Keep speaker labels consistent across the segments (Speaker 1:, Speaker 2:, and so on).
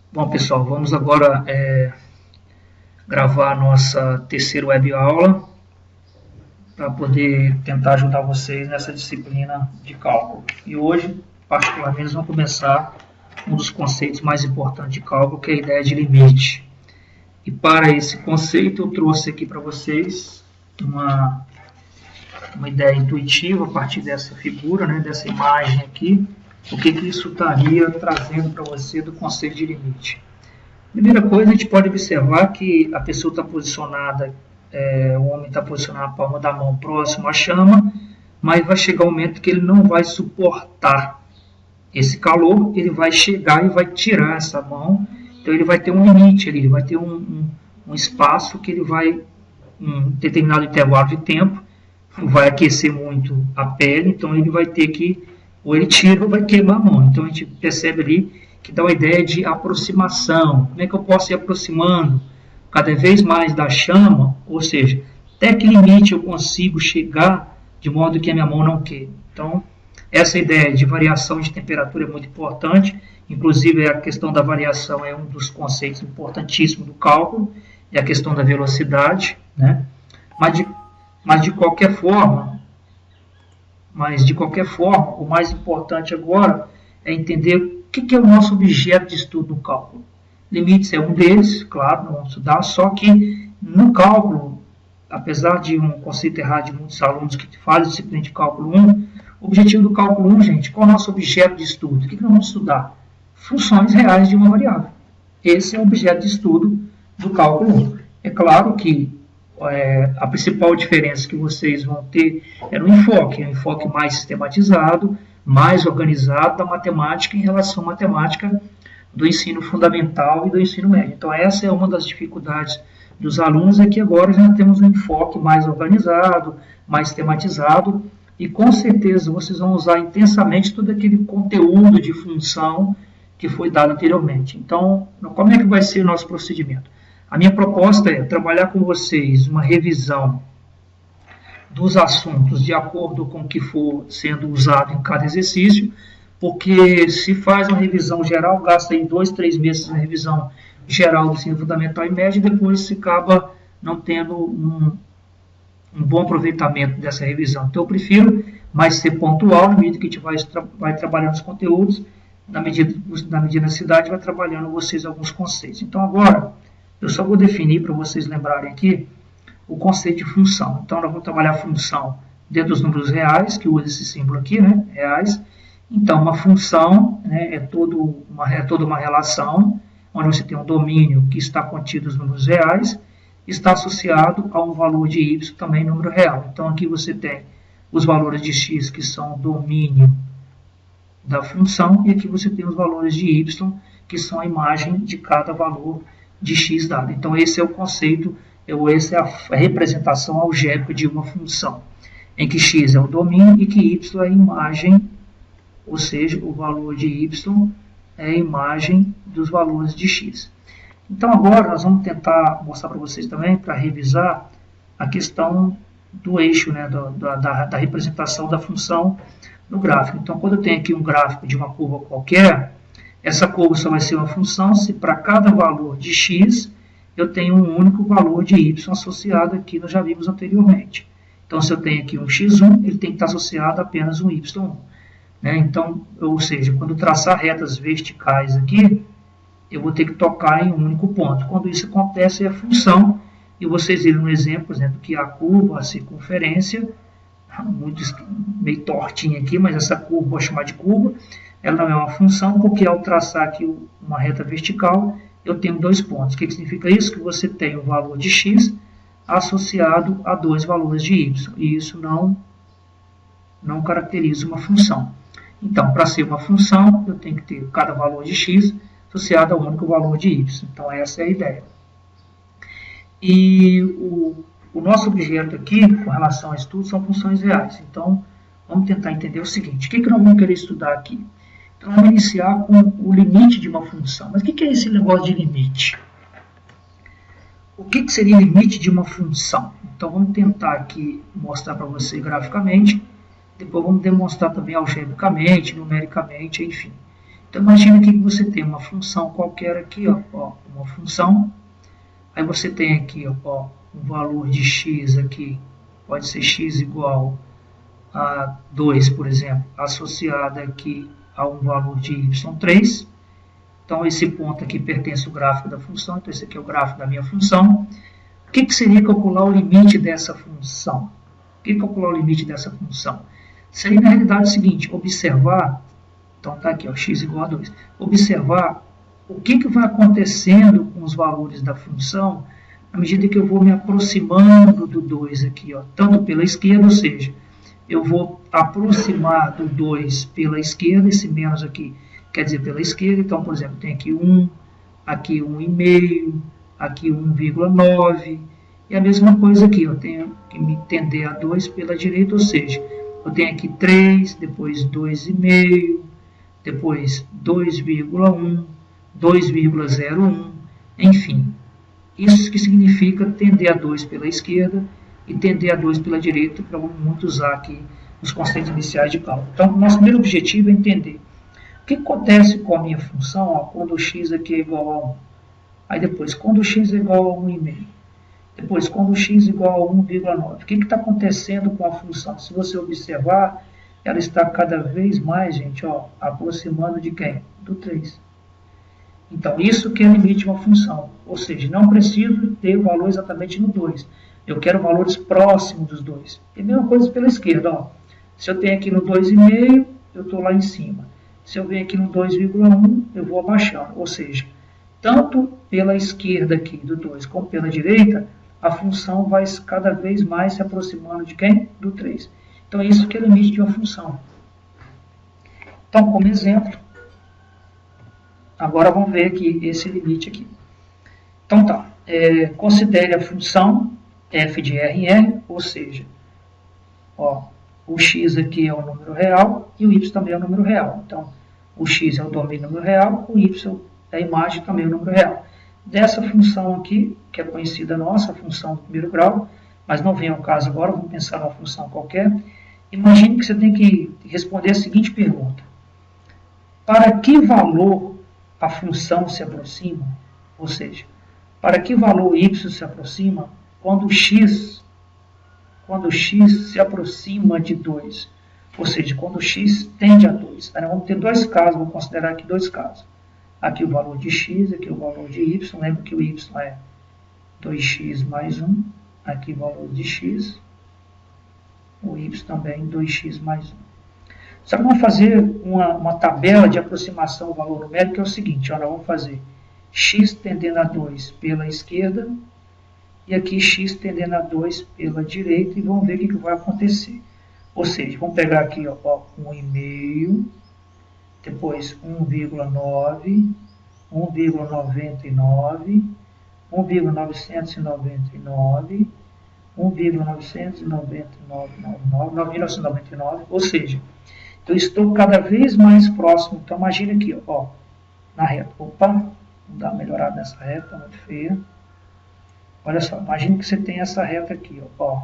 Speaker 1: Bom, pessoal, vamos agora gravar a nossa terceira web aula para poder tentar ajudar vocês nessa disciplina de cálculo. E hoje, particularmente, vamos começar um dos conceitos mais importantes de cálculo, que é a ideia de limite. E para esse conceito, eu trouxe aqui para vocês uma ideia intuitiva a partir dessa figura, né, dessa imagem aqui, o que isso estaria trazendo para você do conceito de limite. Primeira coisa, a gente pode observar que a pessoa está posicionada, o homem está posicionado a palma da mão próximo à chama, mas vai chegar um momento que ele não vai suportar esse calor, ele vai chegar e vai tirar essa mão, então ele vai ter um limite ali, ele vai ter um espaço que ele vai, um determinado intervalo de tempo, vai aquecer muito a pele, então ele vai ter que, ou ele tira ou vai queimar a mão. Então a gente percebe ali que dá uma ideia de aproximação. Como é que eu posso ir aproximando cada vez mais da chama? Ou seja, até que limite eu consigo chegar de modo que a minha mão não queime. Então, essa ideia de variação de temperatura é muito importante. Inclusive, a questão da variação é um dos conceitos importantíssimos do cálculo, e a questão da velocidade, né? Mas de qualquer forma, o mais importante agora é entender o que é o nosso objeto de estudo no cálculo. Limites é um deles, claro, não vamos estudar, só que no cálculo, apesar de um conceito errado de muitos alunos que fazem disciplina de cálculo 1, o objetivo do cálculo 1, gente, qual é o nosso objeto de estudo? O que nós vamos estudar? Funções reais de uma variável. Esse é o objeto de estudo do cálculo 1. É claro que a principal diferença que vocês vão ter é no enfoque, um enfoque mais sistematizado, mais organizado da matemática em relação à matemática do ensino fundamental e do ensino médio. Então essa é uma das dificuldades dos alunos, é que agora já temos um enfoque mais organizado, mais sistematizado, e com certeza vocês vão usar intensamente todo aquele conteúdo de função que foi dado anteriormente. Então, como é que vai ser o nosso procedimento? A minha proposta é trabalhar com vocês uma revisão dos assuntos de acordo com o que for sendo usado em cada exercício, porque se faz uma revisão geral, gasta aí 2, 3 meses na revisão geral do ensino fundamental e médio, e depois se acaba não tendo um bom aproveitamento dessa revisão. Então eu prefiro mais ser pontual, na medida que a gente vai trabalhando os conteúdos, na medida da necessidade, vai trabalhando vocês alguns conceitos. Então agora, eu só vou definir para vocês lembrarem aqui o conceito de função. Então, nós vamos trabalhar a função dentro dos números reais, que usa esse símbolo aqui, né, reais. Então, uma função, né, é toda uma relação, onde você tem um domínio que está contido nos números reais, está associado a um valor de y, também número real. Então, aqui você tem os valores de x, que são o domínio da função, e aqui você tem os valores de y, que são a imagem de cada valor de x dado. Então, esse é o conceito, essa é a representação algébrica de uma função, em que x é o domínio e que y é a imagem, ou seja, o valor de y é a imagem dos valores de x. Então, agora nós vamos tentar mostrar para vocês também, para revisar, a questão do eixo, né, da representação da função no gráfico. Então, quando eu tenho aqui um gráfico de uma curva qualquer, essa curva só vai ser uma função se para cada valor de x eu tenho um único valor de y associado aqui, nós já vimos anteriormente. Então, se eu tenho aqui um x1, ele tem que estar associado a apenas um y1. Né? Então, ou seja, quando traçar retas verticais aqui, eu vou ter que tocar em um único ponto. Quando isso acontece, é a função, e vocês viram um exemplo, por exemplo, que a curva, a circunferência, meio tortinha aqui, mas essa curva, vou chamar de curva, ela não é uma função, porque ao traçar aqui uma reta vertical, eu tenho 2 pontos. O que significa isso? Que você tem o valor de x associado a 2 valores de y, e isso não caracteriza uma função. Então, para ser uma função, eu tenho que ter cada valor de x associado a um único valor de y. Então, essa é a ideia. E o nosso objeto aqui, com relação ao estudo, são funções reais. Então, vamos tentar entender o seguinte. O que nós vamos querer estudar aqui? Então, vamos iniciar com o limite de uma função. Mas o que é esse negócio de limite? O que seria o limite de uma função? Então, vamos tentar aqui mostrar para você graficamente. Depois vamos demonstrar também algebricamente, numericamente, enfim. Então, imagina aqui que você tem uma função qualquer aqui, ó, uma função. Aí você tem aqui, ó, um valor de x aqui, pode ser x igual a 2, por exemplo, associado aqui a um valor de y3. Então, esse ponto aqui pertence ao gráfico da função, então esse aqui é o gráfico da minha função. O que seria calcular o limite dessa função? O que calcular o limite dessa função? Seria, na realidade, o seguinte, observar, então está aqui, ó, x igual a 2, observar o que vai acontecendo com os valores da função à medida que eu vou me aproximando do 2 aqui, ó, tanto pela esquerda, ou seja, eu vou aproximar do 2 pela esquerda, esse menos aqui quer dizer pela esquerda, então, por exemplo, tem aqui 1, aqui 1,5, aqui 1,9, e a mesma coisa aqui, eu tenho que me tender a 2 pela direita, ou seja, eu tenho aqui 3, depois 2,5, depois 2,1, 2,01, enfim. Isso que significa tender a 2 pela esquerda e tender a 2 pela direita, para muito usar aqui os conceitos iniciais de cálculo. Então, nosso primeiro objetivo é entender o que acontece com a minha função ó, quando o x aqui é igual a 1. Aí depois, quando o x é igual a 1,5. Depois, quando o x é igual a 1,9. O que está acontecendo com a função? Se você observar, ela está cada vez mais, gente, ó, aproximando de quem? Do 3. Então, isso que é o limite de uma função. Ou seja, não preciso ter o valor exatamente no 2. Eu quero valores próximos dos 2. E a mesma coisa pela esquerda. Ó. Se eu tenho aqui no 2,5, eu estou lá em cima. Se eu venho aqui no 2,1, eu vou abaixando. Ou seja, tanto pela esquerda aqui do 2 como pela direita, a função vai cada vez mais se aproximando de quem? Do 3. Então, isso que é o limite de uma função. Então, como exemplo, agora vamos ver aqui esse limite aqui. Então tá, considere a função f de r em R, ou seja, ó, o x aqui é o número real e o y também é o número real. Então, o x é o domínio número real, o y é a imagem também é o número real. Dessa função aqui, que é conhecida nossa, a função do primeiro grau, mas não vem ao caso agora, vamos pensar numa função qualquer. Imagine que você tem que responder a seguinte pergunta. Para que valor a função se aproxima? Ou seja, para que valor y se aproxima quando x se aproxima de 2? Ou seja, quando x tende a 2. Aí nós vamos ter dois casos, vamos considerar aqui dois casos. Aqui o valor de x, aqui o valor de y. Lembra que o y é 2x mais 1. Aqui o valor de x. O y também 2x mais 1. Só que vamos fazer uma tabela de aproximação ao valor numérico, que é o seguinte. Ó, nós vamos fazer x tendendo a 2 pela esquerda. E aqui x tendendo a 2 pela direita. E vamos ver o que vai acontecer. Ou seja, vamos pegar aqui ó, 1,5. Depois 1,9, 1,99, 1,999, 1,999, ou seja, eu estou cada vez mais próximo. Então, imagine aqui, ó, na reta. Opa, vamos dar uma melhorada nessa reta, muito feia. Olha só, imagine que você tem essa reta aqui, ó.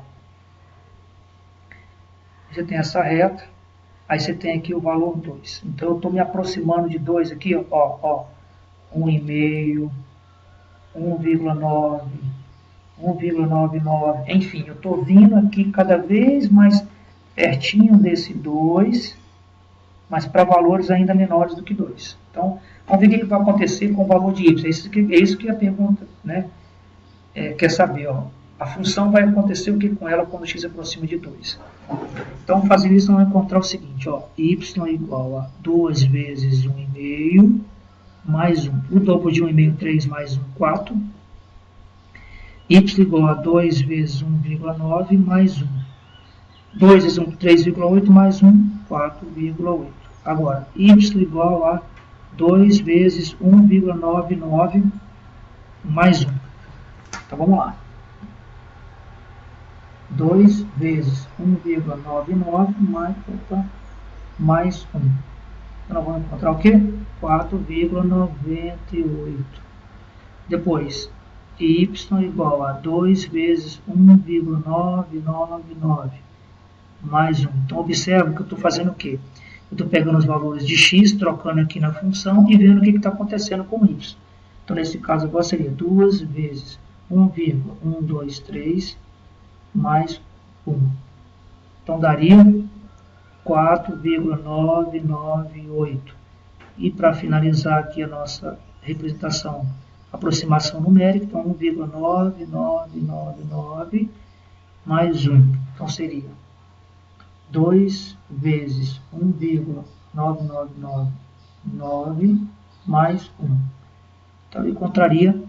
Speaker 1: Você tem essa reta. Aí você tem aqui o valor 2. Então, eu estou me aproximando de 2 aqui, ó. 1,5, 1,9, 1,99. Enfim, eu estou vindo aqui cada vez mais pertinho desse 2, mas para valores ainda menores do que 2. Então, vamos ver o que vai acontecer com o valor de y. É isso que a pergunta, né, quer saber. Ó. A função vai acontecer o que com ela quando x aproxima de 2. Então, fazendo isso, nós vamos encontrar o seguinte, ó, y igual a 2 vezes 1,5 mais 1. O dobro de 1,5, 3 mais 1, 4. Y igual a 2 vezes 1,9 mais 1. 2 vezes 1, 3,8 mais 1, 4,8. Agora, y igual a 2 vezes 1,99 mais 1. Então, vamos lá. 2 vezes 1,99 mais 1. Então, nós vamos encontrar o quê? 4,98. Depois, y igual a 2 vezes 1,999 mais 1. Então, observe que eu estou fazendo o quê? Eu estou pegando os valores de x, trocando aqui na função e vendo o que está acontecendo com y. Então, nesse caso, agora seria 2 vezes 1,123 mais 1. Então, daria 4,998. E para finalizar aqui a nossa representação, aproximação numérica, então 1,9999 mais 1. Então, seria 2 vezes 1,9999 mais 1. Então, eu encontraria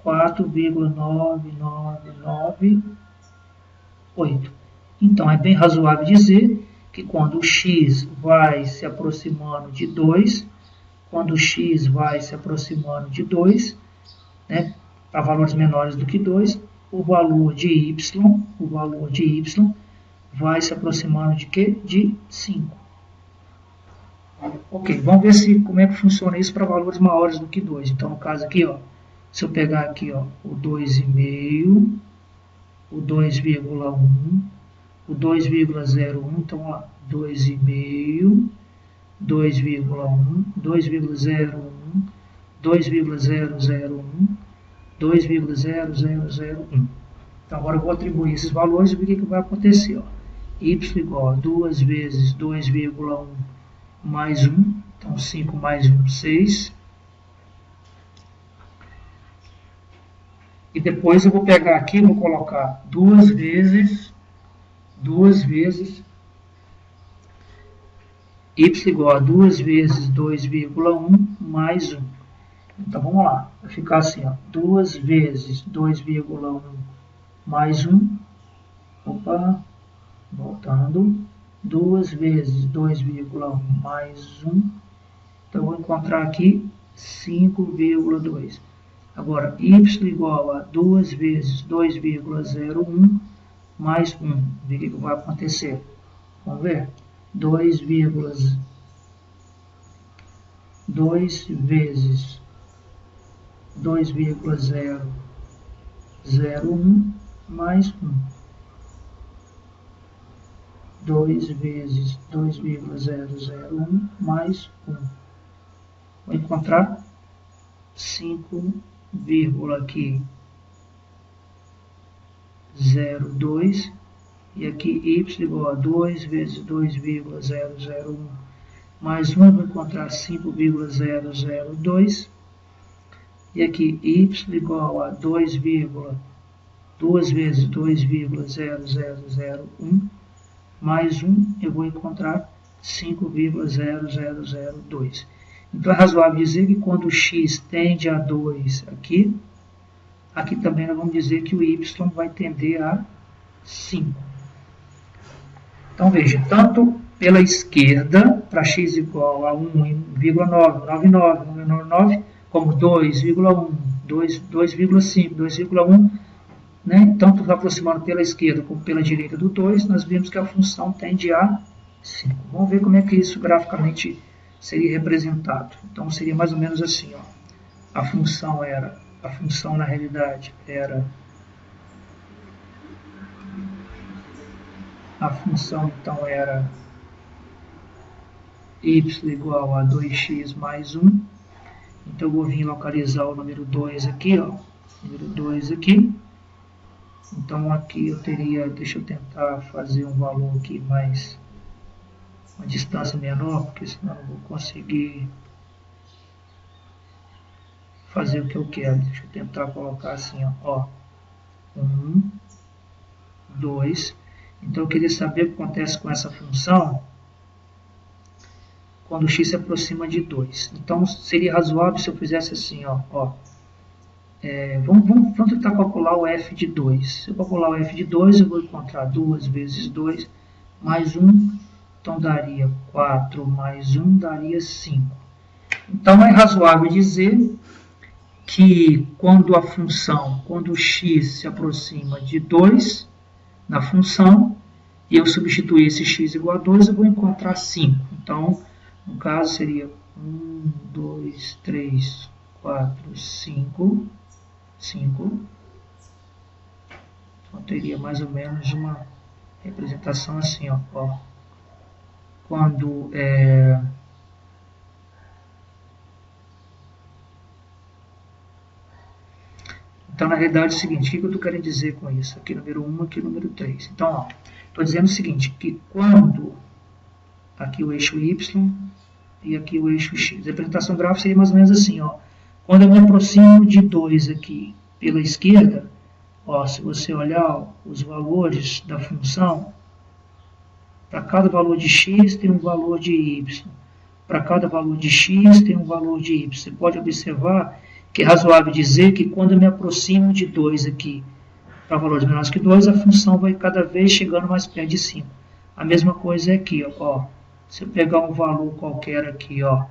Speaker 1: 4,9998. Então, é bem razoável dizer que quando o x vai se aproximando de 2, quando o x vai se aproximando de 2, né, para valores menores do que 2, o valor de y vai se aproximando de quê? De 5. Ok, vamos ver como é que funciona isso para valores maiores do que 2. Então, no caso aqui, ó, se eu pegar aqui, ó, o 2,5, o 2,1, o 2,01, então, ó, 2,5, 2,1, 2,01, 2,001, 2,0001. Então, agora eu vou atribuir esses valores e ver o que vai acontecer. Ó. Y igual a 2 vezes 2,1 mais 1. Então, 5 mais 1, 6. E depois eu vou pegar aqui e vou colocar 2 vezes y igual a 2 vezes 2,1 mais 1. Então, vamos lá. Vai ficar assim, ó, 2 vezes 2,1 mais 1. Opa, voltando. 2 vezes 2,1 mais 1. Então, eu vou encontrar aqui 5,2. Agora, y igual a 2 vezes 2,01 mais 1. Ver o que vai acontecer. Vamos ver? 2 vezes 2,001 mais 1. 2 vezes 2,001 mais 1. Vou encontrar 5, aqui 0,2 e aqui y igual a 2 vezes 2,001 mais 1, vou encontrar 5,002 e aqui y igual a 2 vezes 2,0001 mais 1, eu vou encontrar 5,0002. Então, é razoável dizer que quando o x tende a 2 aqui, aqui também nós vamos dizer que o y vai tender a 5. Então, veja, tanto pela esquerda, para x igual a 1,999, como 2,1, 2,5, 2,1, né? Tanto aproximando pela esquerda como pela direita do 2, nós vimos que a função tende a 5. Vamos ver como é que isso graficamente seria representado. Então, seria mais ou menos assim, ó. A função na realidade era y igual a 2x mais 1. Então, eu vou vir localizar o número 2 aqui, ó. Número 2 aqui. Então, aqui eu teria, deixa eu tentar fazer um valor aqui mais, uma distância menor, porque senão eu não vou conseguir fazer o que eu quero. Deixa eu tentar colocar assim, ó. 1, 2. Então, eu queria saber o que acontece com essa função quando o x se aproxima de 2. Então, seria razoável se eu fizesse assim, ó. Vamos tentar calcular o f de 2. Se eu calcular o f de 2, eu vou encontrar 2 vezes 2 mais 1. Então, daria 4 mais 1, daria 5. Então, é razoável dizer que quando o x se aproxima de 2 na função, e eu substituir esse x igual a 2, eu vou encontrar 5. Então, no caso, seria 1, 2, 3, 4, 5. Então, teria mais ou menos uma representação assim, ó. quando Então, na realidade, é o seguinte, o que eu estou querendo dizer com isso? Aqui número 1, aqui número 3. Então, estou dizendo o seguinte, que quando aqui o eixo Y e aqui o eixo X. A representação gráfica seria mais ou menos assim, ó. Quando eu me aproximo de 2 aqui pela esquerda, ó, se você olhar ó, os valores da função, para cada valor de x tem um valor de y. Para cada valor de x tem um valor de y. Você pode observar que é razoável dizer que quando eu me aproximo de 2 aqui para valores menores que 2, a função vai cada vez chegando mais perto de 5. A mesma coisa é aqui, ó. Se eu pegar um valor qualquer aqui, ó,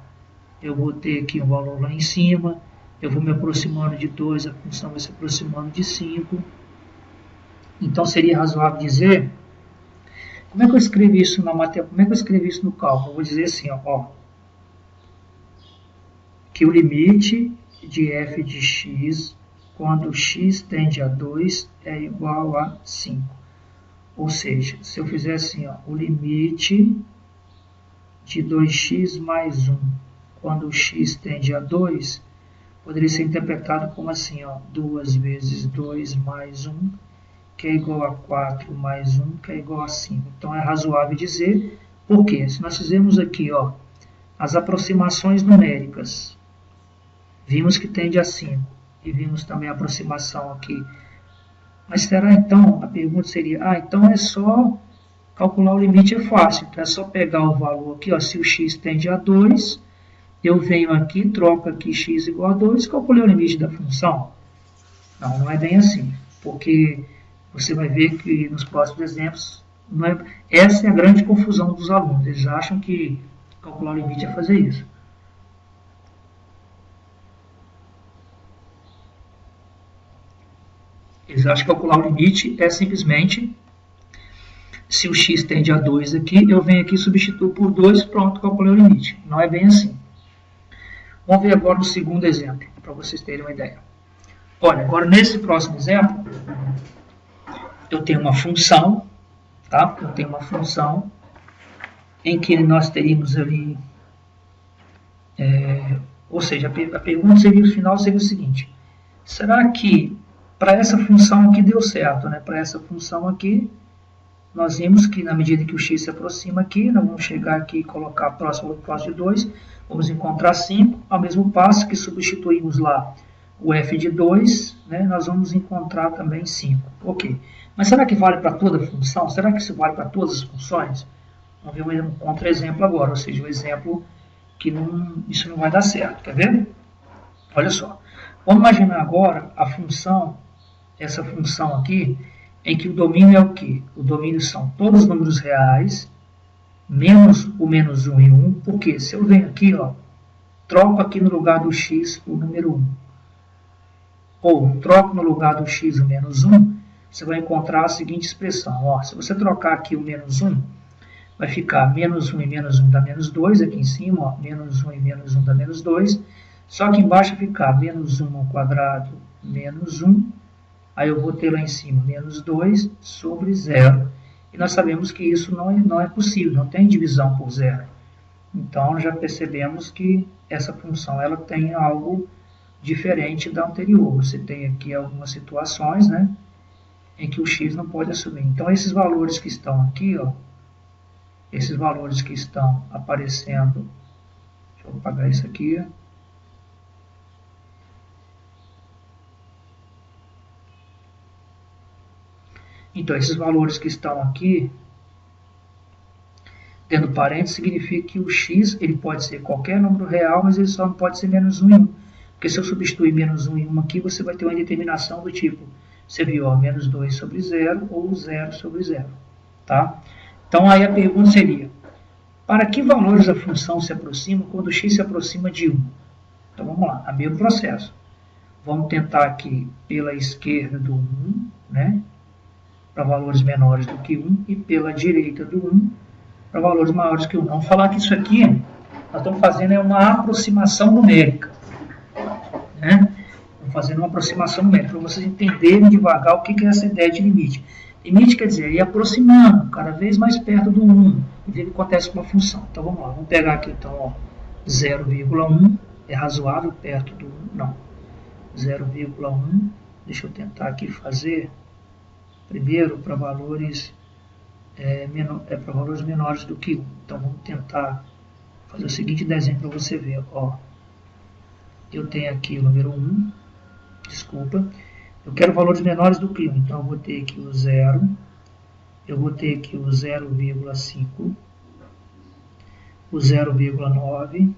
Speaker 1: eu vou ter aqui um valor lá em cima, eu vou me aproximando de 2, a função vai se aproximando de 5. Então seria razoável dizer, como é que eu escrevo isso na matemática, como é que eu escrevo isso no cálculo? Eu vou dizer assim, ó, que o limite de f de x, quando x tende a 2, é igual a 5. Ou seja, se eu fizer assim, ó, o limite de 2x mais 1, quando x tende a 2, poderia ser interpretado como assim, ó, 2 vezes 2 mais 1, que é igual a 4 mais 1, que é igual a 5. Então, é razoável dizer, por quê? Se nós fizermos aqui, ó, as aproximações numéricas, vimos que tende a 5, e vimos também a aproximação aqui. Mas será então, a pergunta seria, então é só calcular o limite, é fácil, então é só pegar o valor aqui, ó, se o x tende a 2, eu venho aqui, troco aqui x igual a 2, calculei o limite da função. Não, não é bem assim, porque você vai ver que nos próximos exemplos, essa é a grande confusão dos alunos, eles acham que calcular o limite é fazer isso. Eles acham que calcular o limite é simplesmente, se o x tende a 2 aqui, eu venho aqui, substituo por 2, pronto, calculei o limite. Não é bem assim. Vamos ver agora o segundo exemplo, para vocês terem uma ideia. Olha, agora nesse próximo exemplo, eu tenho uma função, tá? Eu tenho uma função em que nós teríamos ali, ou seja, a pergunta seria, o final seria o seguinte, será que para essa função aqui deu certo, né? Para essa função aqui, nós vimos que na medida que o x se aproxima aqui, nós vamos chegar aqui e colocar próximo de 2, vamos encontrar 5, ao mesmo passo que substituímos lá o f de 2, né, nós vamos encontrar também 5. Ok. Mas será que vale para toda a função? Será que isso vale para todas as funções? Vamos ver um contra-exemplo agora, ou seja, um exemplo que isso não vai dar certo. Quer ver? Olha só. Vamos imaginar agora a função, essa função aqui, em que o domínio é o quê? O domínio são todos os números reais, menos o menos 1 e 1, porque se eu venho aqui, ó, troco aqui no lugar do x o número 1, ou troco no lugar do x o menos 1, você vai encontrar a seguinte expressão. Ó, se você trocar aqui o menos 1, vai ficar menos 1 e menos 1 dá menos 2, aqui em cima, ó, menos 1 e menos 1 dá menos 2, só que embaixo vai ficar menos 1 ao quadrado menos 1, aí eu vou ter lá em cima menos 2 sobre 0. E nós sabemos que isso não é possível, não tem divisão por zero. Então, já percebemos que essa função ela tem algo diferente da anterior. Você tem aqui algumas situações, né, em que o x não pode assumir. Então, esses valores que estão aqui, ó, esses valores que estão aparecendo, deixa eu apagar isso aqui, então, esses valores que estão aqui, dentro do parênteses, significa que o x ele pode ser qualquer número real, mas ele só não pode ser menos 1 e 1. Porque se eu substituir menos 1 e 1 aqui, você vai ter uma indeterminação do tipo, você viu, ó, menos 2 sobre 0 ou 0 sobre 0. Tá? Então, aí a pergunta seria, para que valores a função se aproxima quando x se aproxima de 1? Então, vamos lá, é o mesmo processo. Vamos tentar aqui pela esquerda do 1, né? Para valores menores do que 1, e pela direita do 1, para valores maiores que 1. Vamos falar que isso aqui, nós estamos fazendo uma aproximação numérica. Né? Estamos fazendo uma aproximação numérica, para vocês entenderem devagar o que é essa ideia de limite. Limite quer dizer ir aproximando, cada vez mais perto do 1, e ver o que acontece com a função. Então vamos lá, vamos pegar aqui então 0,1, é razoável perto do 1, não, 0,1, deixa eu tentar aqui fazer primeiro para valores, para valores menores do que 1. Então vamos tentar fazer o seguinte desenho para você ver. Ó, eu tenho aqui o número 1, desculpa, eu quero valores menores do que 1, então eu vou ter aqui o 0, eu vou ter aqui o 0,5, o 0,9,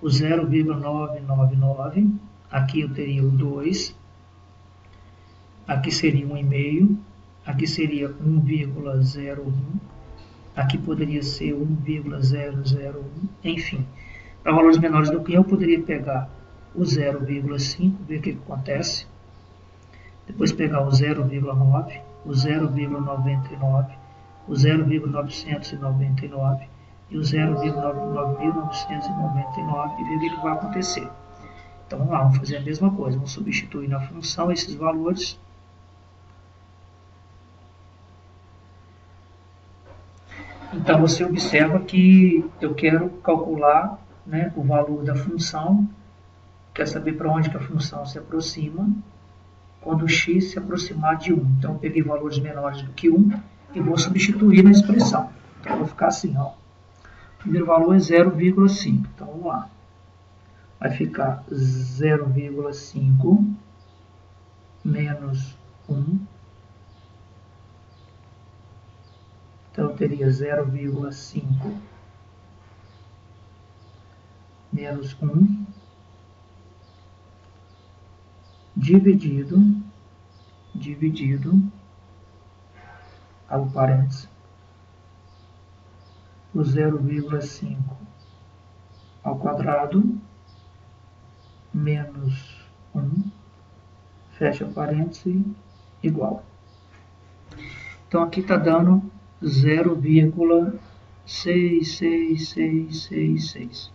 Speaker 1: o 0,999, aqui eu teria o 2, aqui seria 1,5, aqui seria 1,01, aqui poderia ser 1,001, enfim. Para valores menores do que 1, eu poderia pegar o 0,5, ver o que acontece. Depois pegar o 0,9, o 0,99, o 0,999 e o 0,9999 e ver o que vai acontecer. Então vamos lá, vamos fazer a mesma coisa. Vamos substituir na função esses valores. Então você observa que eu quero calcular, né, o valor da função, quer saber para onde que a função se aproxima, quando o x se aproximar de 1. Então eu peguei valores menores do que 1 e vou substituir na expressão. Então vai ficar assim, ó. O primeiro valor é 0,5. Então vamos lá. Vai ficar 0,5 menos 1. Então eu teria 0,5 menos 1 dividido, abre parênteses, o 0,5 ao quadrado menos 1, fecha parênteses, igual. Então aqui está dando 0,66666.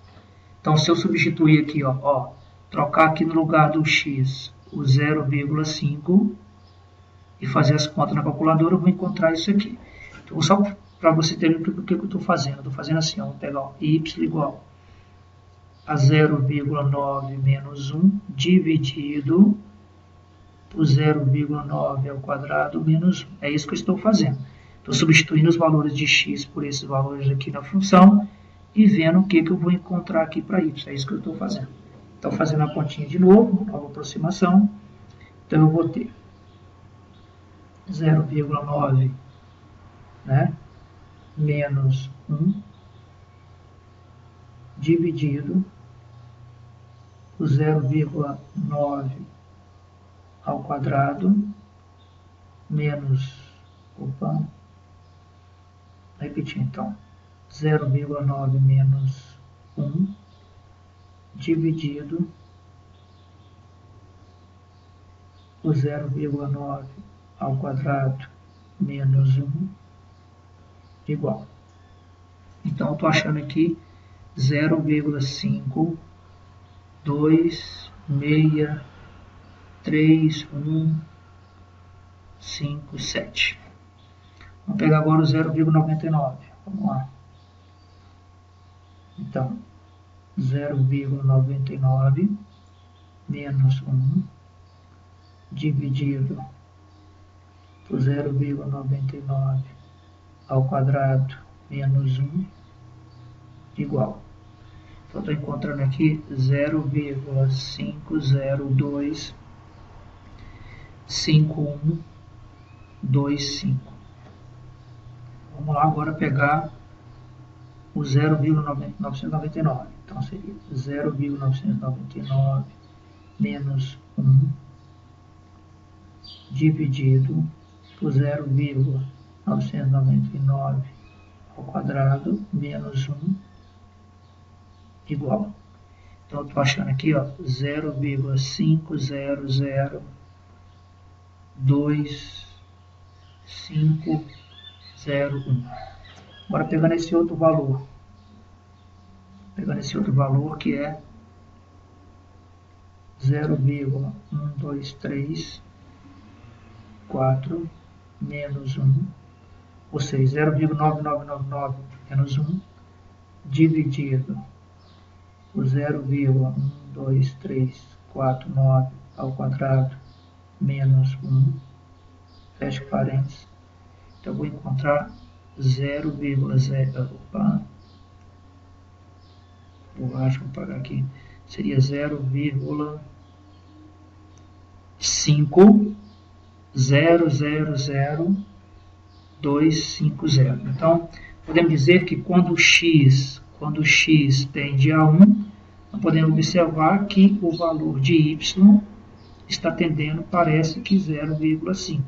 Speaker 1: Então se eu substituir aqui, ó, trocar aqui no lugar do x o 0,5 e fazer as contas na calculadora, eu vou encontrar isso aqui. Então, só para você ter o que eu estou fazendo. Eu estou fazendo assim, ó, vou pegar o y igual a 0,9 menos 1 dividido por 0,9 ao quadrado menos 1. É isso que eu estou fazendo. Estou substituindo os valores de x por esses valores aqui na função e vendo o que eu vou encontrar aqui para y. É isso que eu estou fazendo. Então, fazendo a continha de novo, nova aproximação. Então, eu vou ter 0,9, né, menos 1 dividido por 0,9 ao quadrado menos, repetir então, 0,9 menos 1 dividido por 0,9 ao quadrado menos 1 igual. Então, eu estou achando aqui 0,5263157. Vamos pegar agora o 0,99. Vamos lá. Então, 0,99 menos 1 dividido por 0,99 ao quadrado menos 1 igual. Então, estou encontrando aqui 0,5025125. Vamos lá agora pegar o 0,999. Então, seria 0,999 menos 1 dividido por 0,999 ao quadrado menos 1 igual. Então, eu estou achando aqui, ó, 0,5002501. Agora, pegando esse outro valor. Que é 0,123 4 menos 1, ou seja, 0,9999 menos 1, dividido por 0,12349 ao quadrado menos 1, fecha parênteses. Então, eu vou encontrar 0,0, opa, acho que vou pagar aqui, seria 0,500250. Então, podemos dizer que quando x tende a 1, nós podemos observar que o valor de y está tendendo, parece que 0,5.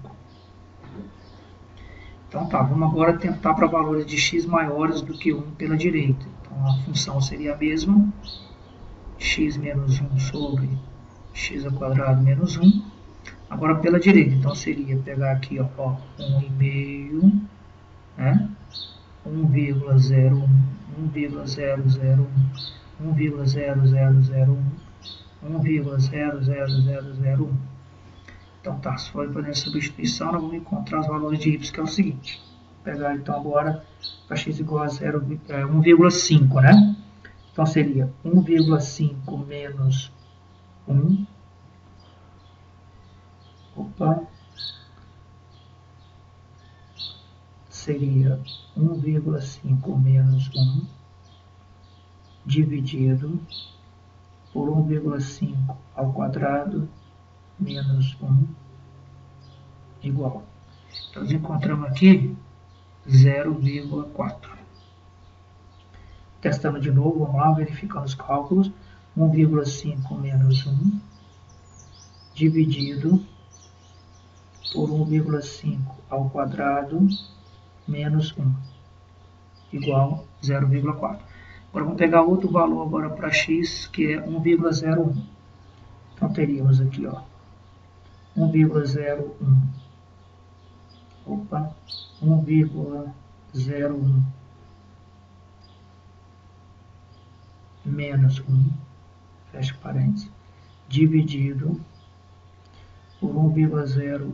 Speaker 1: Então tá, vamos agora tentar para valores de x maiores do que 1 pela direita. Então a função seria a mesma, x menos 1 sobre x ao quadrado menos 1. Agora pela direita, então seria pegar aqui, ó 1,5, né? 1,01, 1,001, 1,0001, 1,00001. Então tá, se for fazer substituição, nós vamos encontrar os valores de y, que é o seguinte. Vou pegar então agora para x igual a 1,5, né? Então seria 1,5 menos 1. Opa. Seria 1,5 menos 1 dividido por 1,5 ao quadrado menos 1 igual. Então, nós encontramos aqui 0,4. Testando de novo, vamos lá, verificando os cálculos. 1,5 menos 1 dividido por 1,5 ao quadrado menos 1 igual 0,4. Agora vamos pegar outro valor agora para x, que é 1,01. Então teríamos aqui, ó, 1,01. Opa, 1,01 menos 1, fecha parênteses, dividido por 1,01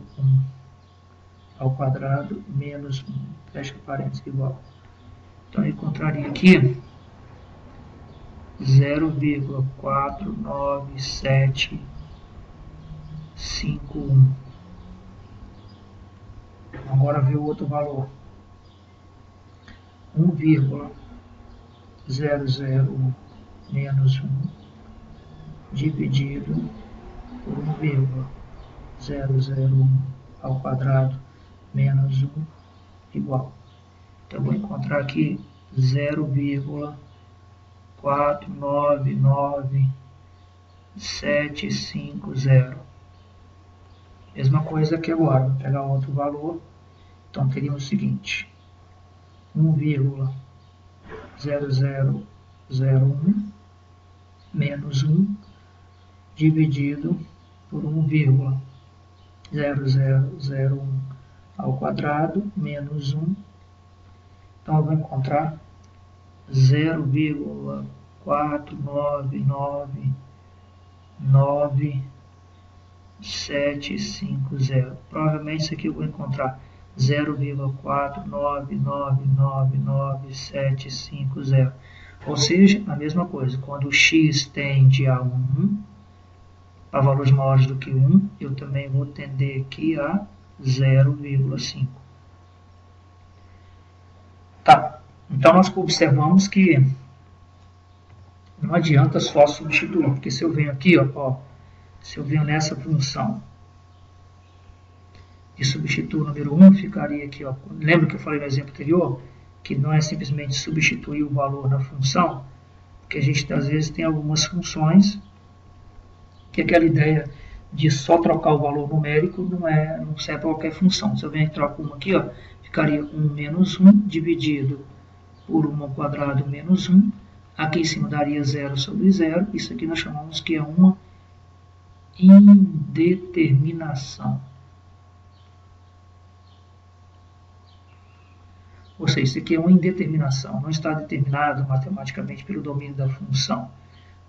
Speaker 1: ao quadrado menos 1, fecha parênteses, igual. Então eu encontraria aqui 0,49751. Agora ver o outro valor. 1,001 menos 1 dividido por 1,001 ao quadrado menos 1 igual. Então eu vou encontrar aqui 0,499750. Mesma coisa aqui agora, vou pegar outro valor. Então teríamos o seguinte: 1,0001 menos 1 dividido por 1,0001 ao quadrado menos 1. Então eu vou encontrar 0,4999750. Provavelmente isso aqui eu vou encontrar 0,4999750. Ou seja, a mesma coisa. Quando o x tende a 1, para valores maiores do que 1, eu também vou tender aqui a 0,5. Tá, então nós observamos que não adianta só substituir, porque se eu venho aqui, ó, se eu venho nessa função e substituo o número 1, ficaria aqui, ó, lembra que eu falei no exemplo anterior, que não é simplesmente substituir o valor na função, porque a gente às vezes tem algumas funções que aquela ideia de só trocar o valor numérico não serve para qualquer função. Se eu venho e troco uma aqui, ó, ficaria 1 menos 1 dividido por 1 ao quadrado menos 1. Aqui em cima daria 0 sobre 0. Isso aqui nós chamamos que é uma indeterminação. Ou seja, isso aqui é uma indeterminação. Não está determinado matematicamente pelo domínio da função.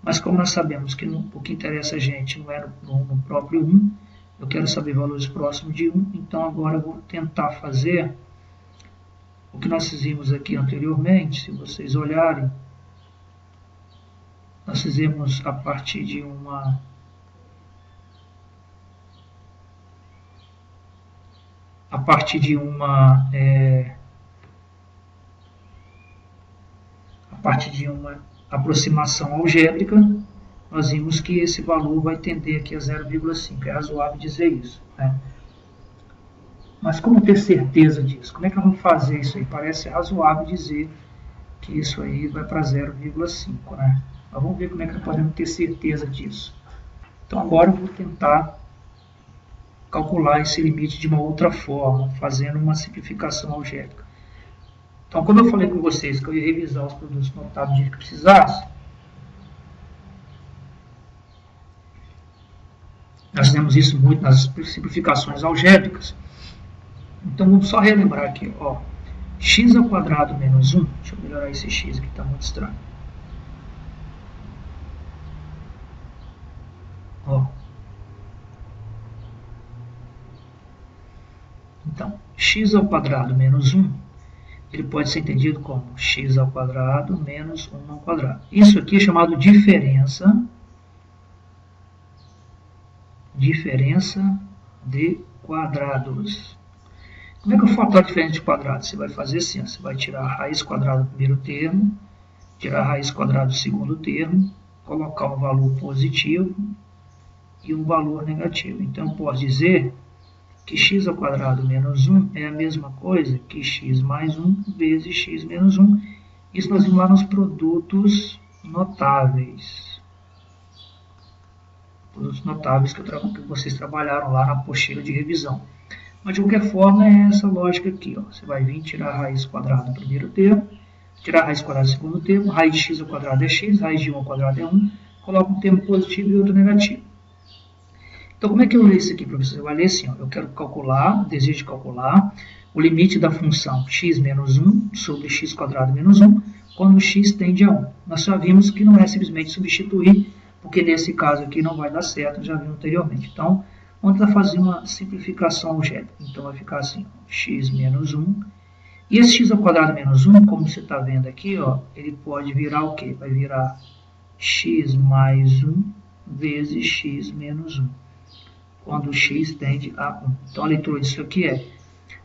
Speaker 1: Mas como nós sabemos que o que interessa a gente não é no próprio 1, Eu quero saber valores próximos de 1, então agora eu vou tentar fazer o que nós fizemos aqui anteriormente. Se vocês olharem, nós fizemos a partir de uma aproximação algébrica, nós vimos que esse valor vai tender aqui a 0,5. É razoável dizer isso, né? Mas como ter certeza disso? Como é que nós vamos fazer isso aí? Parece razoável dizer que isso aí vai para 0,5, né? Mas vamos ver como é que nós podemos ter certeza disso. Então agora eu vou tentar calcular esse limite de uma outra forma, fazendo uma simplificação algébrica. Então, como eu falei com vocês que eu ia revisar os produtos notáveis que precisasse, nós fizemos isso muito nas simplificações algébricas. Então, vamos só relembrar aqui, ó, x ao quadrado menos 1, deixa eu melhorar esse x aqui, está muito estranho. Ó. Então, x ao quadrado menos 1, ele pode ser entendido como x ao quadrado menos 1 ao quadrado. Isso aqui é chamado diferença de quadrados. Como é que eu faço a diferença de quadrados? Você vai fazer assim, ó, você vai tirar a raiz quadrada do primeiro termo, tirar a raiz quadrada do segundo termo, colocar um valor positivo e um valor negativo. Então, eu posso dizer que x ao quadrado menos 1 é a mesma coisa que x mais 1 vezes x menos 1. Isso nós vimos lá nos produtos notáveis. Produtos notáveis que vocês trabalharam lá na apostila de revisão. Mas de qualquer forma é essa lógica aqui. Ó. Você vai vir tirar a raiz quadrada do primeiro termo, tirar a raiz quadrada do segundo termo, raiz de x ao quadrado é x, raiz de 1 ao quadrado é 1, coloca um termo positivo e outro negativo. Então, como é que eu leio isso aqui, professor? Eu vou ler assim, ó, eu quero calcular, desejo calcular o limite da função x menos 1 sobre x quadrado menos 1, quando x tende a 1. Nós já vimos que não é simplesmente substituir, porque nesse caso aqui não vai dar certo, já vimos anteriormente. Então, vamos fazer uma simplificação algébrica. Então, vai ficar assim, ó, x menos 1. E esse x ao quadrado menos 1, como você está vendo aqui, ó, ele pode virar o quê? Vai virar x mais 1 vezes x menos 1. Quando x tende a 1. Então, a leitura disso aqui é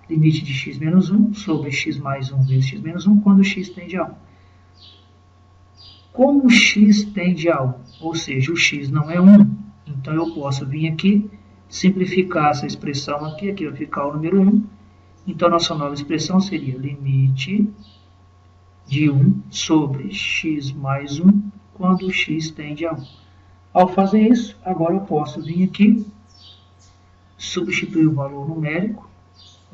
Speaker 1: limite de x menos 1 sobre x mais 1 vezes x menos 1, quando x tende a 1. Como x tende a 1, ou seja, o x não é 1, então eu posso vir aqui, simplificar essa expressão aqui vai ficar o número 1. Então, a nossa nova expressão seria limite de 1 sobre x mais 1, quando x tende a 1. Ao fazer isso, agora eu posso vir aqui, substituir o valor numérico,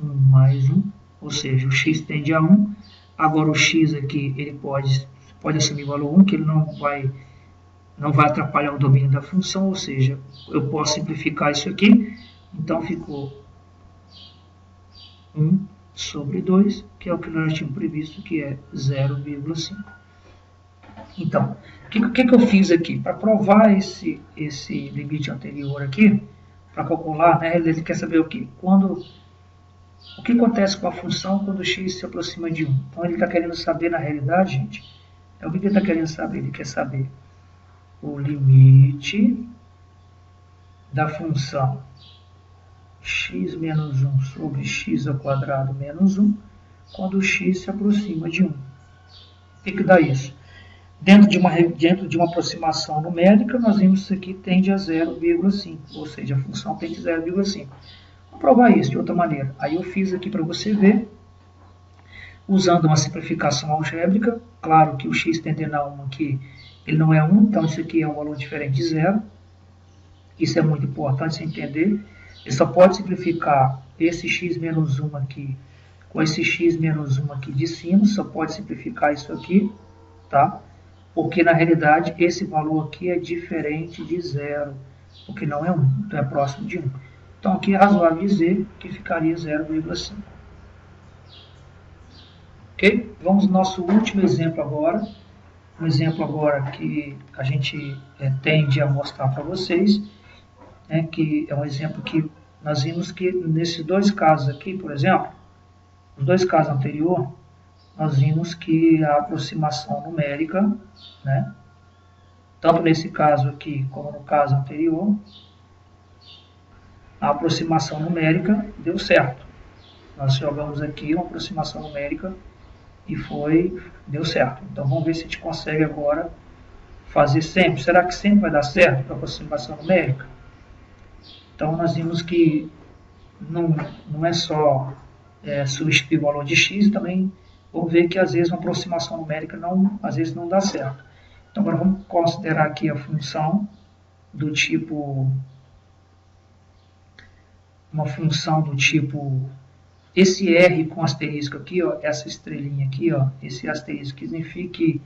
Speaker 1: 1 mais 1, ou seja, o x tende a 1. Agora o x aqui, ele pode assumir o valor 1, que ele não vai atrapalhar o domínio da função, ou seja, eu posso simplificar isso aqui. Então ficou 1 sobre 2, que é o que nós tínhamos previsto, que é 0,5. Então, o que eu fiz aqui? Para provar esse limite anterior aqui, para calcular, né, ele quer saber o quê? O que acontece com a função quando x se aproxima de 1? Então, ele está querendo saber, na realidade, gente, o que ele está querendo saber? Ele quer saber o limite da função x menos 1 sobre x ao quadrado menos 1, quando x se aproxima de 1. O que dá isso? Dentro de uma aproximação numérica, nós vimos que isso aqui tende a 0,5, ou seja, a função tende a 0,5. Vamos provar isso de outra maneira. Aí eu fiz aqui para você ver, usando uma simplificação algébrica. Claro que o x tendendo a 1 aqui, ele não é 1, então isso aqui é um valor diferente de 0. Isso é muito importante você entender. Ele só pode simplificar esse x menos 1 aqui com esse x menos 1 aqui de cima, só pode simplificar isso aqui, tá? Porque na realidade esse valor aqui é diferente de 0, porque não é 1, então é próximo de 1. Então aqui é razoável dizer que ficaria 0,5. Ok? Vamos ao nosso último exemplo agora. Um exemplo agora que a gente tende a mostrar para vocês, né, que é um exemplo que nós vimos que nesses dois casos aqui, por exemplo, os dois casos anteriores, nós vimos que a aproximação numérica, né, tanto nesse caso aqui como no caso anterior, a aproximação numérica deu certo. Nós jogamos aqui uma aproximação numérica e deu certo. Então vamos ver se a gente consegue agora fazer sempre. Será que sempre vai dar certo para a aproximação numérica? Então nós vimos que não é só substituir o valor de x, também vamos ver que às vezes uma aproximação numérica às vezes não dá certo. Então agora vamos considerar aqui a função do tipo, uma função do tipo, esse R com asterisco aqui, ó, essa estrelinha aqui, ó, esse asterisco que significa que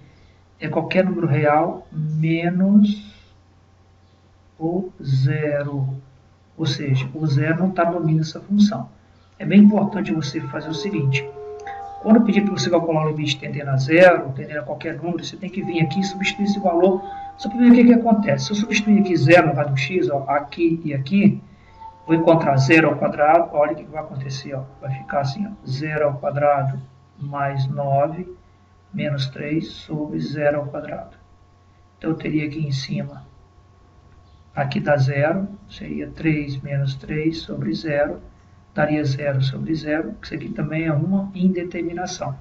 Speaker 1: é qualquer número real menos o zero. Ou seja, o zero não está no domínio dessa função. É bem importante você fazer o seguinte: quando eu pedir para você calcular o limite tendendo a zero, tendendo a qualquer número, você tem que vir aqui e substituir esse valor. Só para ver o que acontece. Se eu substituir aqui zero no lugar do x, ó, aqui e aqui, vou encontrar zero ao quadrado. Olha o que vai acontecer. Ó. Vai ficar assim: ó, zero ao quadrado mais 9 menos 3 sobre zero ao quadrado. Então eu teria aqui em cima, aqui dá zero, seria 3 menos 3 sobre zero, daria 0 sobre 0, que isso aqui também é uma indeterminação.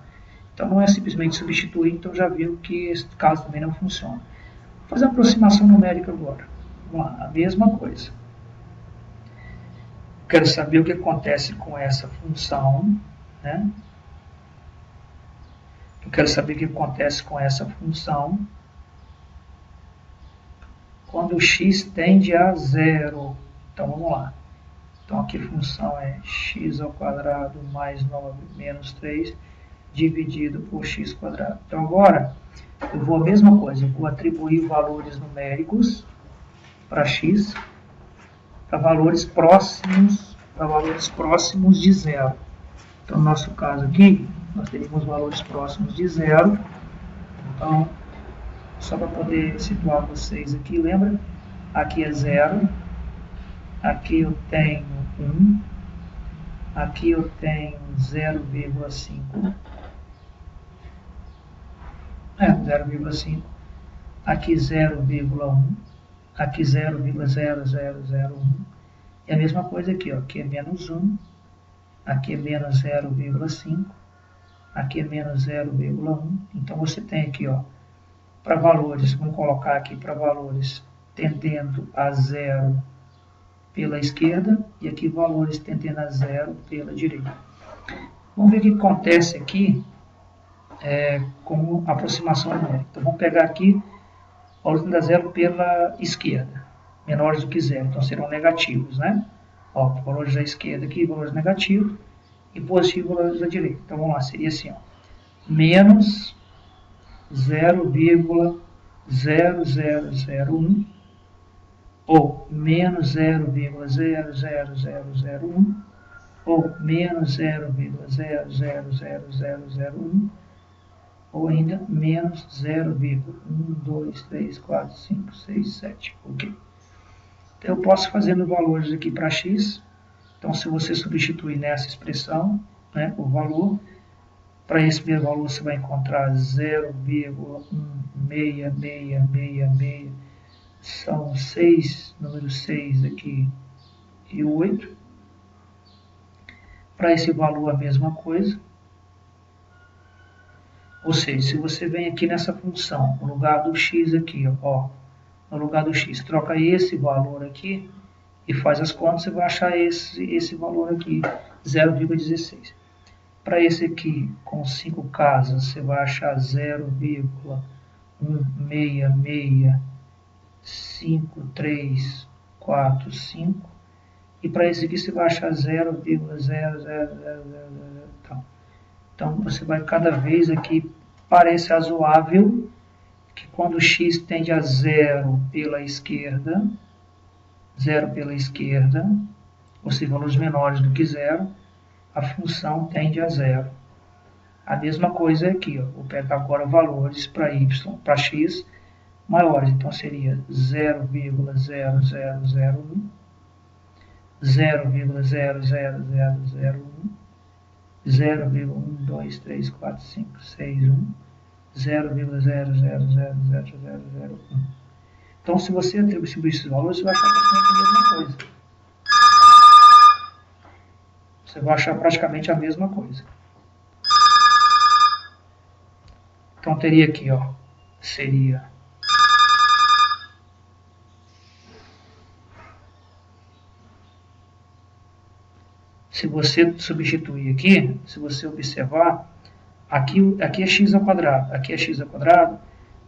Speaker 1: Então não é simplesmente substituir, então já viu que esse caso também não funciona. Vou fazer a aproximação numérica agora. Vamos lá, a mesma coisa. Quero saber o que acontece com essa função, né? Eu quero saber o que acontece com essa função quando o x tende a zero. Então vamos lá. Então aqui a função é x ao quadrado mais 9 menos 3 dividido por x quadrado. Então agora eu vou a mesma coisa, eu vou atribuir valores numéricos para x, para valores próximos de zero. Então no nosso caso aqui, nós teríamos valores próximos de zero. Então, só para poder situar vocês aqui, lembra? Aqui é 0, aqui eu tenho 1, aqui eu tenho 0,5, 0,5, aqui 0,1, aqui 0,0001, e a mesma coisa aqui, ó, aqui é menos 1, aqui é menos 0,5, aqui é menos 0,1, então você tem aqui, ó, para valores, vamos colocar aqui para valores tendendo a zero pela esquerda e aqui valores tendendo a zero pela direita. Vamos ver o que acontece aqui com a aproximação numérica. Então vamos pegar aqui valores tendendo a zero pela esquerda, menores do que zero, então serão negativos, né? Ó, valores da esquerda aqui, valores negativos, e positivos valores da direita. Então vamos lá, seria assim, ó, menos 0,0001 ou menos 0,00001 ou menos 0,00001 ou ainda menos 0,1234567. Ok? Então eu posso fazer os valores aqui para x. Então se você substituir nessa expressão, né, o valor, para esse mesmo valor você vai encontrar 0,16666, são 6, número 6 aqui e 8. Para esse valor a mesma coisa. Ou seja, se você vem aqui nessa função, no lugar do x aqui, ó, no lugar do x, troca esse valor aqui e faz as contas, você vai achar esse valor aqui, 0,16. Para esse aqui, com 5 casas, você vai achar 0,1665345. E para esse aqui você vai achar 0,0000. Então você vai cada vez aqui, parece razoável que quando o x tende a zero pela esquerda, ou seja, valores menores do que zero, a função tende a zero. A mesma coisa é aqui, ó. Vou pegar agora valores para y, para x maiores, então seria 0,0001 0,00001, 0,1234561, 0,0000001. Então, se você atribuir esses valores, você vai achar praticamente a mesma coisa. Você vai achar praticamente a mesma coisa. Então, teria aqui, ó, seria se você substituir aqui, se você observar, aqui é x ao quadrado, aqui é x ao quadrado,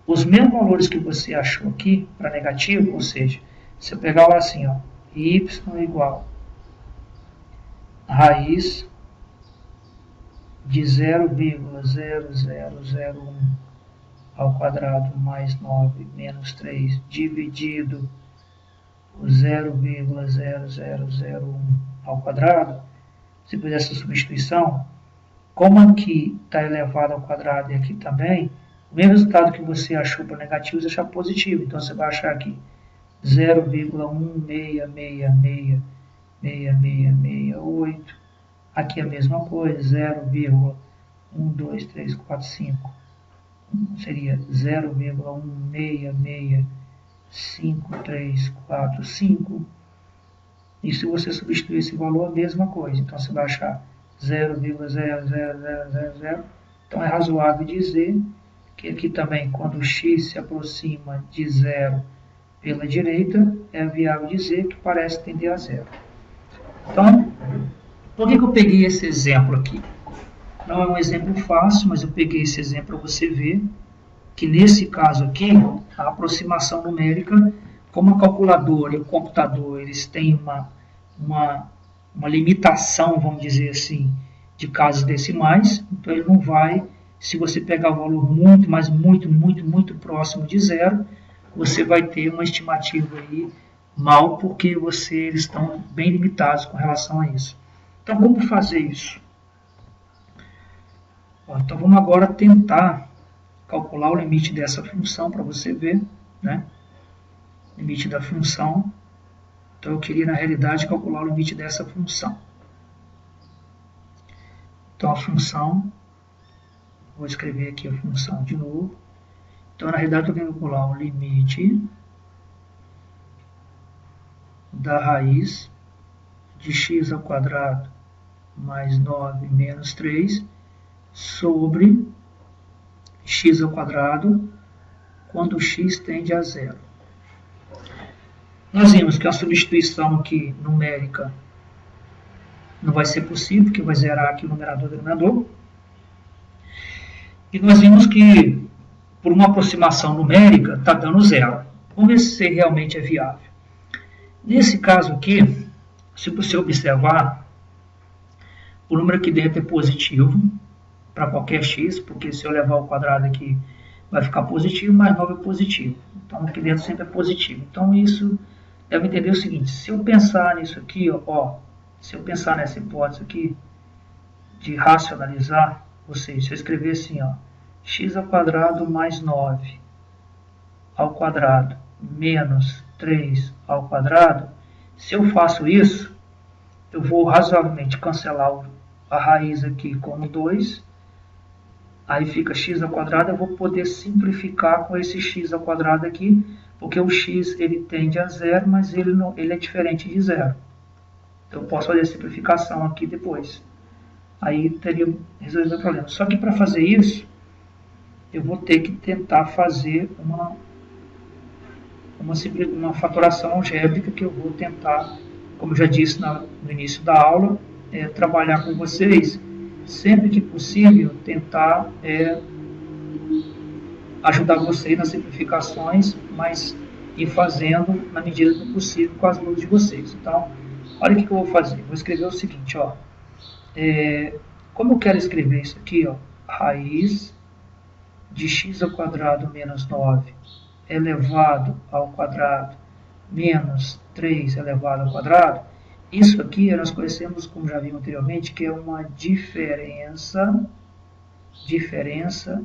Speaker 1: os mesmos valores que você achou aqui para negativo, ou seja, se eu pegar lá assim, ó, y igual a raiz de 0,0001 ao quadrado mais 9 menos 3 dividido por 0,0001 ao quadrado, se fizer essa substituição, como aqui está elevado ao quadrado e aqui também, o mesmo resultado que você achou para negativo, você achar positivo. Então, você vai achar aqui 0,1666668. Aqui a mesma coisa, 0,12345. Seria 0,1665345. E se você substituir esse valor, a mesma coisa. Então, você vai achar 0,00000. Então, é razoável dizer que aqui também, quando o x se aproxima de zero pela direita, é viável dizer que parece tender a zero. Então, por que eu peguei esse exemplo aqui? Não é um exemplo fácil, mas eu peguei esse exemplo para você ver que nesse caso aqui, a aproximação numérica, como a calculadora e o computador, eles têm uma limitação, vamos dizer assim, de casas decimais, então ele não vai, se você pegar o valor muito, mas muito próximo de zero, você vai ter uma estimativa aí mal, porque eles estão bem limitados com relação a isso. Então, como fazer isso? Bom, então, vamos agora tentar calcular o limite dessa função para você ver, né? Limite da função. Então, eu queria, na realidade, calcular o limite dessa função. Então, a função, vou escrever aqui a função de novo. Então, na realidade, eu tenho que calcular o limite da raiz de x ao quadrado mais 9 menos 3 sobre x ao quadrado quando x tende a zero. Nós vimos que a substituição aqui numérica não vai ser possível, porque vai zerar aqui o numerador e o denominador. E nós vimos que, por uma aproximação numérica, está dando zero. Vamos ver se realmente é viável. Nesse caso aqui, se você observar, o número aqui dentro é positivo para qualquer x, porque se eu levar ao quadrado aqui, vai ficar positivo, mais 9 é positivo. Então, aqui dentro sempre é positivo. Então, isso deve entender o seguinte, se eu pensar nisso aqui, ó, se eu pensar nessa hipótese aqui, de racionalizar, ou seja, se eu escrever assim, ó, x ao quadrado mais 9 ao quadrado menos 3 ao quadrado, se eu faço isso, eu vou razoavelmente cancelar a raiz aqui como 2, aí fica x ao quadrado, eu vou poder simplificar com esse x ao quadrado aqui, porque o x ele tende a zero, mas ele é diferente de zero. Então eu posso fazer a simplificação aqui depois. Aí teria resolvido o problema. Só que para fazer isso, eu vou ter que tentar fazer uma fatoração algébrica que eu vou tentar, como eu já disse no início da aula, trabalhar com vocês, sempre que possível, tentar ajudar vocês nas simplificações, mas ir fazendo na medida do possível com as mãos de vocês. Então, olha o que eu vou fazer. Vou escrever o seguinte, ó. Como eu quero escrever isso aqui, ó, raiz de x ao quadrado menos 9 elevado ao quadrado menos 3 elevado ao quadrado, isso aqui nós conhecemos, como já vimos anteriormente, que é uma diferença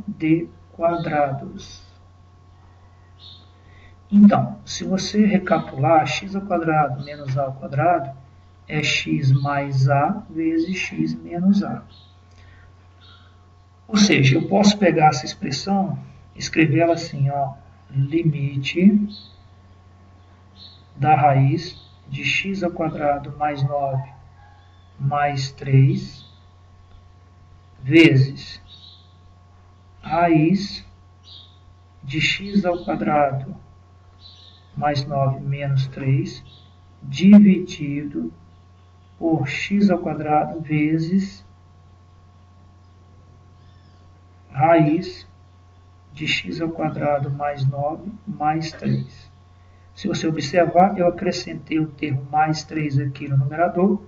Speaker 1: de quadrados. Então, se você recapitular, x ao quadrado menos a ao quadrado é x mais a vezes x menos a. Ou seja, eu posso pegar essa expressão e escrever ela assim, ó, limite da raiz de x ao quadrado mais 9 mais 3 vezes raiz de x ao quadrado mais 9 menos 3 dividido por x ao quadrado vezes raiz de x ao quadrado mais 9 mais 3. Se você observar, eu acrescentei o termo mais 3 aqui no numerador,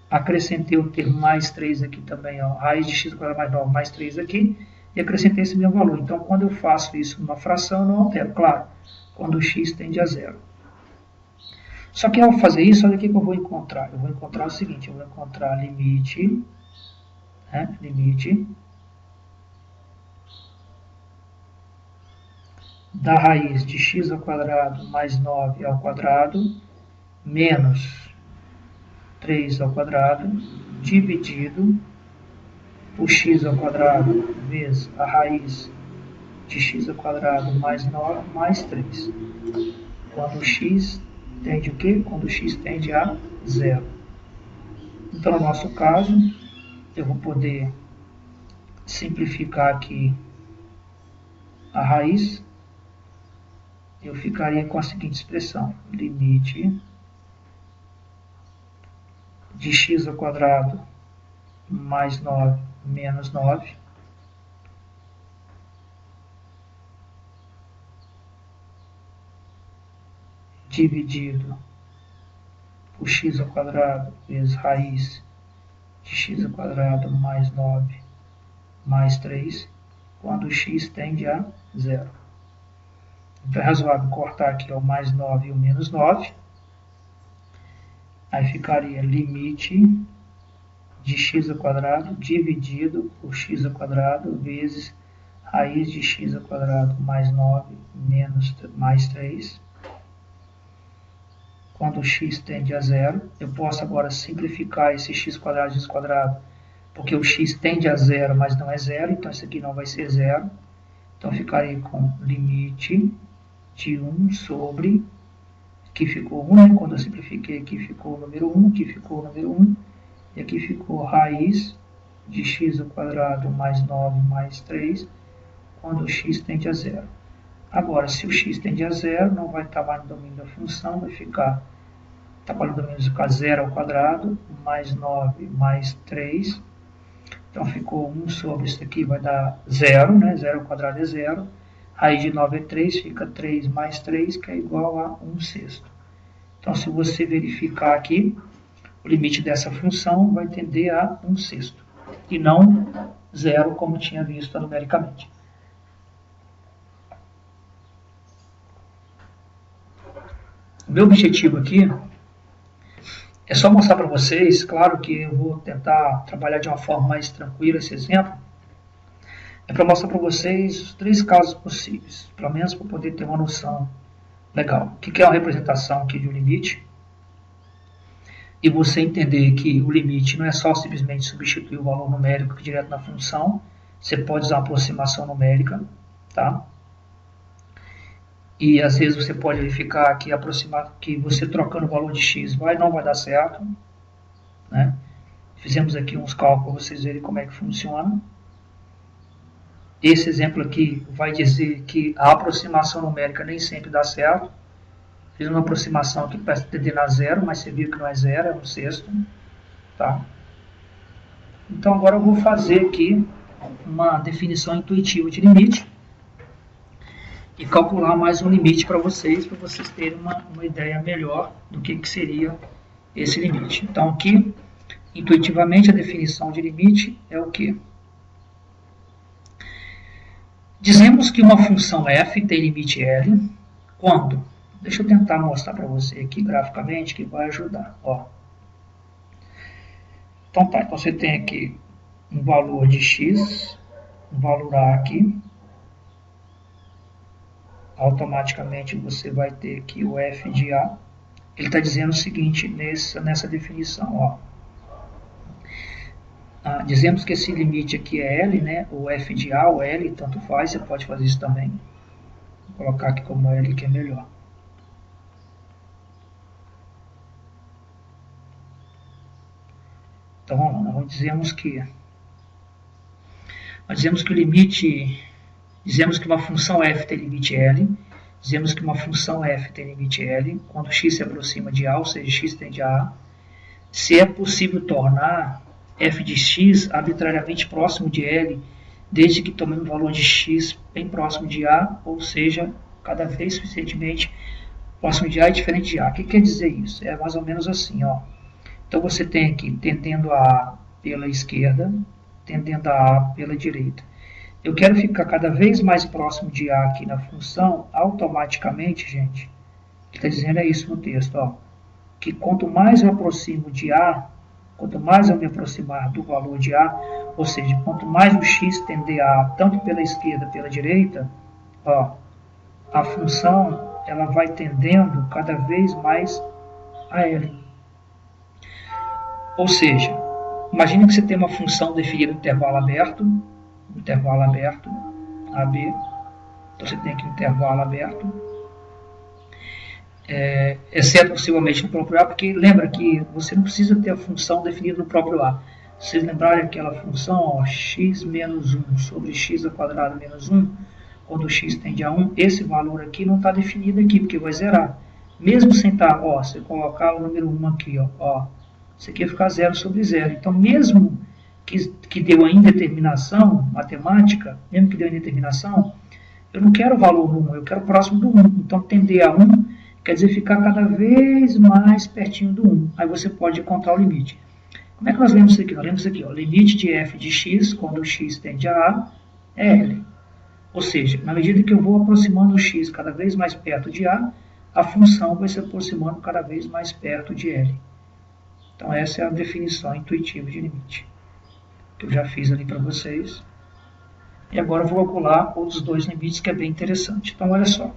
Speaker 1: acrescentei o termo mais 3 aqui também, ó, raiz de x ao quadrado mais 9 mais 3 aqui, e acrescentei esse mesmo valor. Então, quando eu faço isso numa fração, eu não altero, claro, quando o x tende a zero. Só que ao fazer isso, olha o que eu vou encontrar. Eu vou encontrar o seguinte, eu vou encontrar limite, limite da raiz de x ao quadrado mais 9 ao quadrado menos 3 ao quadrado dividido por x ao quadrado vezes a raiz de x ao quadrado mais 9 mais 3. Quando o x tende o quê? Quando o x tende a zero. Então, no nosso caso, eu vou poder simplificar aqui a raiz. Eu ficaria com a seguinte expressão, limite de x ao quadrado mais 9 menos 9 dividido por x ao quadrado vezes raiz de x ao quadrado mais 9 mais 3, quando o x tende a zero. Então é razoável cortar aqui o mais 9 e o menos 9. Aí ficaria limite de x ao quadrado dividido por x ao quadrado vezes raiz de x ao quadrado mais 9 menos mais 3. Quando o x tende a zero, eu posso agora simplificar esse x quadrado, porque o x tende a zero, mas não é zero, então isso aqui não vai ser zero. Então ficaria com limite de 1 sobre, aqui ficou 1, né? Quando eu simplifiquei aqui ficou o número 1, aqui ficou o número 1, e aqui ficou raiz de x ao quadrado mais 9 mais 3, quando o x tende a zero. Agora, se o x tende a zero, não vai estar mais no domínio da função, vai ficar, está para o domínio de 0 ao quadrado, mais 9 mais 3, então ficou 1 sobre isso aqui, vai dar 0, né? 0 ao quadrado é 0, raiz de 9 é 3, fica 3 mais 3, que é igual a 1 sexto. Então, se você verificar aqui, o limite dessa função vai tender a 1 sexto, e não 0, como tinha visto numericamente. O meu objetivo aqui é só mostrar para vocês, claro que eu vou tentar trabalhar de uma forma mais tranquila esse exemplo, é para mostrar para vocês os 3 casos possíveis, pelo menos para poder ter uma noção legal. O que é uma representação aqui de um limite? E você entender que o limite não é só simplesmente substituir o valor numérico direto na função, você pode usar uma aproximação numérica, tá? E às vezes você pode verificar que aproximar que você trocando o valor de x não vai dar certo, né? Fizemos aqui uns cálculos para vocês verem como é que funciona. Esse exemplo aqui vai dizer que a aproximação numérica nem sempre dá certo. Fiz uma aproximação aqui para tender a zero, mas você viu que não é zero, é 1 sexto, tá? Então agora eu vou fazer aqui uma definição intuitiva de limite e calcular mais um limite para vocês terem uma ideia melhor do que seria esse limite. Então aqui, intuitivamente, a definição de limite é o quê? Dizemos que uma função f tem limite L quando... Deixa eu tentar mostrar para você aqui graficamente que vai ajudar. Ó. Então tá, então você tem aqui um valor de x, um valor a aqui. Automaticamente você vai ter aqui o f de a. ele está dizendo o seguinte nessa definição, ó. Dizemos que esse limite aqui é L, né? Ou F de A ou L, tanto faz, você pode fazer isso também. Vou colocar aqui como L que é melhor. Então, nós dizemos que o limite, dizemos que uma função f tem limite L, dizemos que uma função f tem limite L, quando x se aproxima de A, ou seja, x tende a A, se é possível tornar f de x arbitrariamente próximo de L, desde que tomemos um valor de x bem próximo de A, ou seja, cada vez suficientemente próximo de A e diferente de A. O que quer dizer isso? É mais ou menos assim, ó. Então você tem aqui tendendo a A pela esquerda, tendendo a A pela direita. Eu quero ficar cada vez mais próximo de A aqui na função, automaticamente, gente, o que está dizendo é isso no texto, ó, que quanto mais eu aproximo de A, quanto mais eu me aproximar do valor de A, ou seja, quanto mais o x tender a A, tanto pela esquerda pela direita, ó, a função ela vai tendendo cada vez mais a L. Ou seja, imagine que você tem uma função definida no intervalo aberto, AB, então você tem aqui um intervalo aberto, exceto possivelmente no próprio A, porque lembra que você não precisa ter a função definida no próprio A. Se vocês lembrarem aquela função, ó, x menos 1 sobre x ao quadrado menos 1, quando x tende a 1, esse valor aqui não está definido aqui, porque vai zerar. Mesmo sem estar, ó, você colocar o número 1 aqui, ó, isso aqui vai ficar 0 sobre 0. Então, mesmo que deu a indeterminação matemática, mesmo que deu a indeterminação, eu não quero o valor 1, eu quero próximo do 1. Então, tender a 1 quer dizer ficar cada vez mais pertinho do 1. Aí você pode encontrar o limite. Como é que nós lemos isso aqui? Nós lemos isso aqui, ó, limite de f de x, quando x tende a A, é L. Ou seja, na medida que eu vou aproximando o x cada vez mais perto de a função vai se aproximando cada vez mais perto de L. Então essa é a definição intuitiva de limite, que eu já fiz ali para vocês. E agora eu vou calcular outros dois limites, que é bem interessante. Então olha só.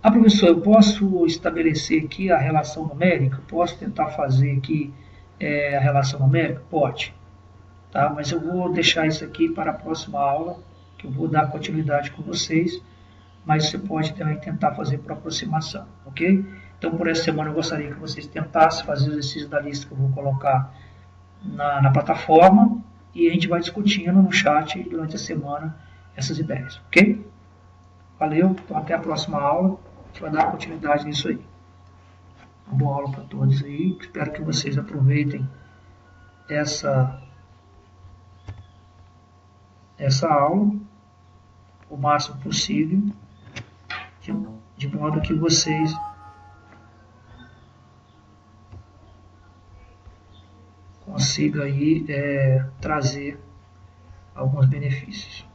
Speaker 1: Professor, eu posso estabelecer aqui a relação numérica? Posso tentar fazer aqui a relação numérica? Pode. Tá? Mas eu vou deixar isso aqui para a próxima aula, que eu vou dar continuidade com vocês, mas você pode também tentar fazer por aproximação, ok? Então, por essa semana eu gostaria que vocês tentassem fazer o exercício da lista que eu vou colocar na plataforma, e a gente vai discutindo no chat durante a semana essas ideias, ok? Valeu, então até a próxima aula, a gente vai dar continuidade nisso aí. Uma boa aula para todos aí, espero que vocês aproveitem essa aula o máximo possível, de modo que vocês consigam aí trazer alguns benefícios.